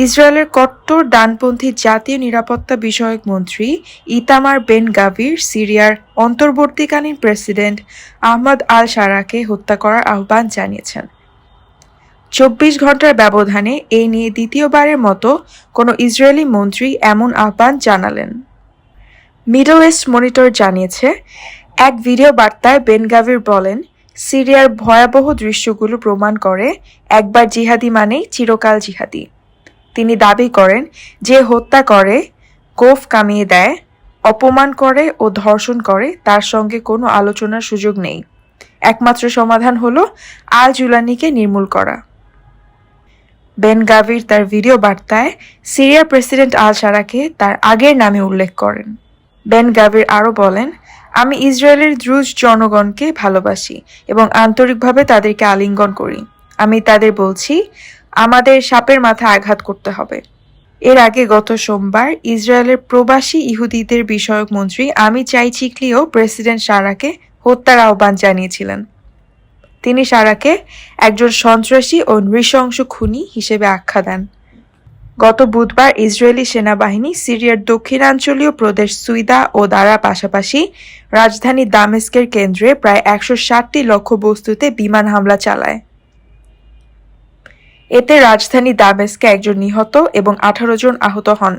ইসরায়েলের কট্টর ডানপন্থী জাতীয় নিরাপত্তা বিষয়ক মন্ত্রী ইতামার বেন গাভির সিরিয়ার অন্তর্বর্তীকালীন প্রেসিডেন্ট আহমদ আল শারাকে হত্যা করার আহ্বান জানিয়েছেন। ২৪ ঘন্টার ব্যবধানে এই নিয়ে দ্বিতীয়বারের মতো কোনো ইসরায়েলি মন্ত্রী এমন আহ্বান জানালেন। মিডল ইস্ট মনিটর জানিয়েছে, এক ভিডিও বার্তায় বেন গাভির বলেন, সিরিয়ার ভয়াবহ দৃশ্যগুলো প্রমাণ করে একবার জিহাদি মানেই চিরকাল জিহাদি। তিনি দাবি করেন, যে হত্যা করে, গোঁফ কামিয়ে দেয়, অপমান করে ও ধর্ষণ করে তার সঙ্গে কোনো আলোচনার সুযোগ নেই। একমাত্র সমাধান হলো আল জুলানিকে নির্মূল করা। বেন গাভির তার ভিডিও বার্তায় সিরিয়ার প্রেসিডেন্ট আল শারাকে তার আগের নামে উল্লেখ করেন। বেন গাভির আরও বলেন, আমি ইসরায়েলের দ্রুজ জনগণকে ভালোবাসি এবং আন্তরিকভাবে তাদেরকে আলিঙ্গন করি। আমি তাদের বলছি, আমাদের সাপের মাথায় আঘাত করতে হবে। এর আগে গত সোমবার ইসরায়েলের প্রবাসী ইহুদিদের বিষয়ক মন্ত্রী আমিচাই চিকলিও প্রেসিডেন্ট শারাকে হত্যার আহ্বান জানিয়েছিলেন। তিনি শারাকে একজন সন্ত্রাসী ও নৃশংস খুনি হিসেবে আখ্যা দেন। গত বুধবার ইসরায়েলি সেনাবাহিনী সিরিয়ার দক্ষিণাঞ্চলীয় প্রদেশ সুইদা ও দারা পাশাপাশি রাজধানী দামেস্কের কেন্দ্রে প্রায় ১৬০টি লক্ষ্যবস্তুতে বিমান হামলা চালায়। এতে রাজধানী দামেস্কে একজন নিহত এবং ১৮ জন আহত হন।